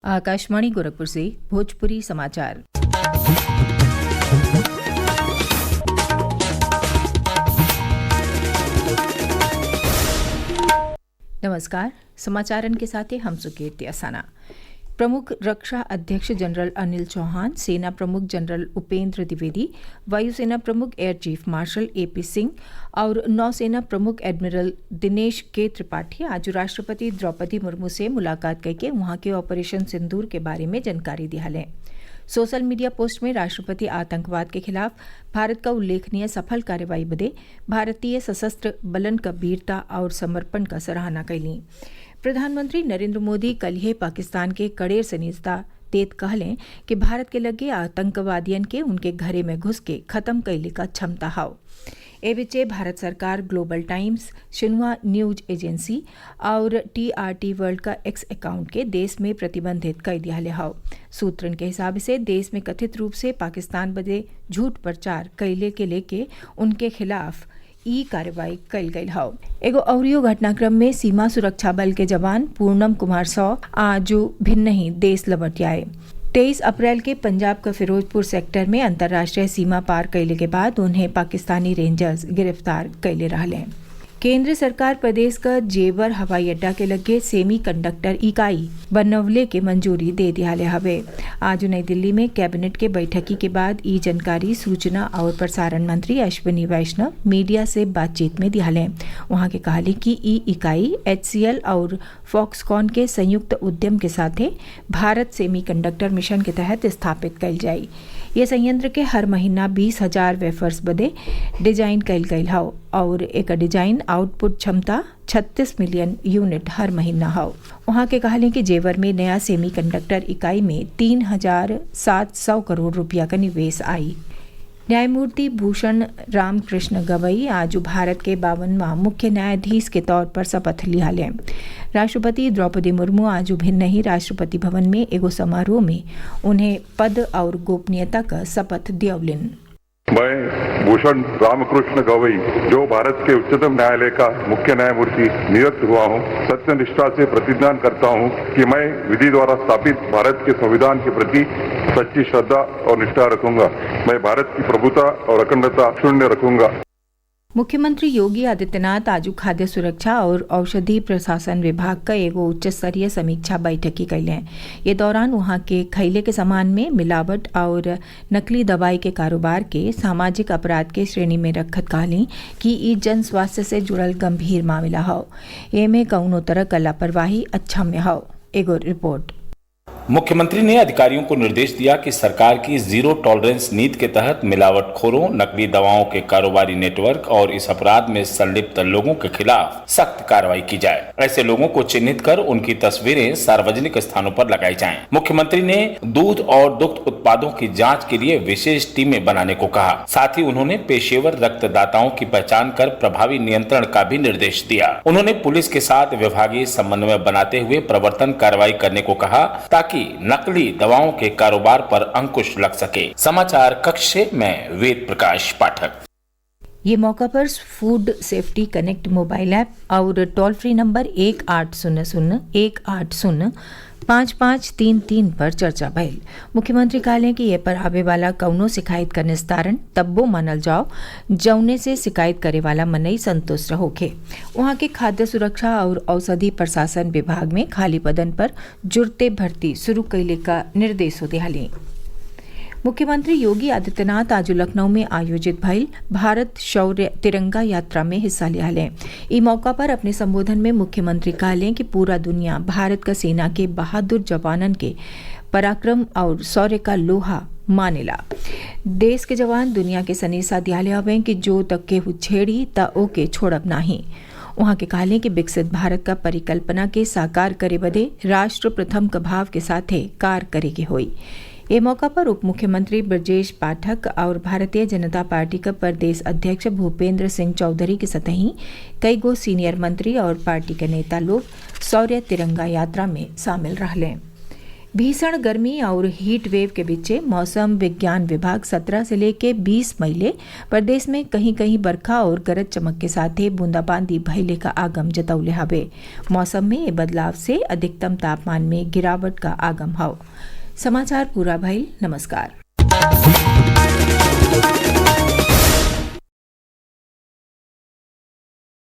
आकाशवाणी गोरखपुर से भोजपुरी समाचार। नमस्कार। समाचारन के साथ हम सुकीर्ति असाना। प्रमुख रक्षा अध्यक्ष जनरल अनिल चौहान, सेना प्रमुख जनरल उपेंद्र द्विवेदी, वायुसेना प्रमुख एयर चीफ मार्शल एपी सिंह और नौसेना प्रमुख एडमिरल दिनेश के त्रिपाठी आज राष्ट्रपति द्रौपदी मुर्मू से मुलाकात करके वहां के ऑपरेशन सिंदूर के बारे में जानकारी दियालें। सोशल मीडिया पोस्ट में राष्ट्रपति आतंकवाद के खिलाफ भारत का उल्लेखनीय सफल कार्रवाई बदे भारतीय सशस्त्र बलन का वीरता और समर्पण का सराहना कैली। प्रधानमंत्री नरेंद्र मोदी कल ही पाकिस्तान के कड़ेर से निजता देत कहलें कि भारत के लगे आतंकवादियन के उनके घरे में घुस के खत्म कैले का क्षमता हाव। ए बीचे भारत सरकार global times, Xinhua news agency और TRT वर्ल्ड का एक्स अकाउंट के देश में प्रतिबंधित कर दिया हाव। सूत्रन के हिसाब से देश में कथित रूप से पाकिस्तान बदे झूठ प्रचार कैले के लेके उनके खिलाफ ई कार्रवाई कल गई हाव। एगो औरियो घटनाक्रम में सीमा सुरक्षा बल के जवान पूर्णम कुमार सौ आज भिन्न ही देश लौट आए। 23 अप्रैल के पंजाब का फिरोजपुर सेक्टर में अंतर्राष्ट्रीय सीमा पार कैले के बाद उन्हें पाकिस्तानी रेंजर्स गिरफ्तार कैले रहले। केंद्र सरकार प्रदेश का जेवर हवाई अड्डा के लगे सेमी कंडक्टर इकाई बनवले के मंजूरी दे दियाले हवे। आज नई दिल्ली में कैबिनेट के बैठकी के बाद ई जानकारी सूचना और प्रसारण मंत्री अश्विनी वैष्णव मीडिया से बातचीत में दियाले। वहां के कहले कि ई इकाई HCL और फॉक्सकॉन के संयुक्त उद्यम के साथ भारत सेमी कंडक्टर मिशन के तहत स्थापित कल जाये। ये संयंत्र के हर महीना 20,000 वेफर्स बदे डिजाइन कल गई हाव और एक डिजाइन आउटपुट क्षमता 36 मिलियन यूनिट हर महीना हाव। वहाँ के कहले कि जेवर में नया सेमी कंडक्टर इकाई में 3,700 करोड़ रुपया का निवेश आई। न्यायमूर्ति भूषण रामकृष्ण गवई आज भारत के 52वां मुख्य न्यायाधीश के तौर पर शपथ लिया लें। राष्ट्रपति द्रौपदी मुर्मू आज भिन्न ही राष्ट्रपति भवन में एगो समारोह में उन्हें पद और गोपनीयता का शपथ दियौलिन। मैं भूषण रामकृष्ण गवई, जो भारत के उच्चतम न्यायालय का मुख्य न्यायमूर्ति नियुक्त हुआ हूँ, सत्यनिष्ठा से प्रतिज्ञा करता हूँ कि मैं विधि द्वारा स्थापित भारत के संविधान के प्रति सच्ची श्रद्धा और निष्ठा रखूंगा। मैं भारत की प्रभुता और अखंडता शून्य रखूंगा। मुख्यमंत्री योगी आदित्यनाथ आज खाद्य सुरक्षा और औषधि प्रशासन विभाग का एगो उच्च स्तरीय समीक्षा बैठकी कैले। ये दौरान वहां के खैले के सामान में मिलावट और नकली दवाई के कारोबार के सामाजिक अपराध के श्रेणी में रखत कहली कि ई जन स्वास्थ्य से जुड़ल गंभीर मामला हौ। एमे कौनो तरह का लापरवाही अक्षम्य हौ। एगो रिपोर्ट। मुख्यमंत्री ने अधिकारियों को निर्देश दिया कि सरकार की जीरो टॉलरेंस नीति के तहत मिलावटखोरों, नकली दवाओं के कारोबारी नेटवर्क और इस अपराध में संलिप्त लोगों के खिलाफ सख्त कार्रवाई की जाए। ऐसे लोगों को चिन्हित कर उनकी तस्वीरें सार्वजनिक स्थानों पर लगाई जाएं। मुख्यमंत्री ने दूध और दुग्ध उत्पादों की जांच के लिए विशेष टीमें बनाने को कहा। साथ ही उन्होंने पेशेवर रक्तदाताओं की पहचान कर प्रभावी नियंत्रण का भी निर्देश दिया। उन्होंने पुलिस के साथ विभागीय समन्वय बनाते हुए प्रवर्तन कार्रवाई करने को कहा ताकि नकली दवाओं के कारोबार पर अंकुश लग सके। समाचार कक्ष से मैं वेद प्रकाश पाठक। ये मौका पर food safety connect mobile app और टोल फ्री नंबर 1800-180-5533 पर चर्चा भइल। मुख्यमंत्री कहले कि ये पर आवे वाला कौनो शिकायत का निस्तारण तब्बो मानल जाओ जौने से शिकायत करे वाला मनई संतुष्ट होखे। वहाँ के खाद्य सुरक्षा और औषधि प्रशासन विभाग में खाली पदन पर जुड़ते भर्ती शुरू कैले का निर्देश दियाले। मुख्यमंत्री योगी आदित्यनाथ आज लखनऊ में आयोजित भइल भारत शौर्य तिरंगा यात्रा में हिस्सा लिया लें। इस मौका पर अपने संबोधन में मुख्यमंत्री कहलें कि पूरा दुनिया भारत का सेना के बहादुर जवानन के पराक्रम और शौर्य का लोहा मानेला। देश के जवान दुनिया के सनेसा दियाले हवे कि जो तक के छेड़ी त ओके छोड़ब नाही। वहाँ के कहलें कि विकसित भारत का परिकल्पना के साकार करे बदे राष्ट्र प्रथम का भाव के साथे कार करे के होई। ये मौका पर उप मुख्यमंत्री ब्रजेश पाठक और भारतीय जनता पार्टी का प्रदेश अध्यक्ष भूपेंद्र सिंह चौधरी के सतही कई गो सीनियर मंत्री और पार्टी के नेता लोग शौर्य तिरंगा यात्रा में शामिल रहले। भीषण गर्मी और हीट वेव के बीच मौसम विज्ञान विभाग 17 से लेकर 20 मई ले प्रदेश में कहीं कहीं बरखा और गरज चमक के साथ बूंदाबांदी भइले का आगम जतौले हवे। मौसम में ये बदलाव से अधिकतम तापमान में गिरावट का आगम हव। समाचार पूरा भइल। नमस्कार।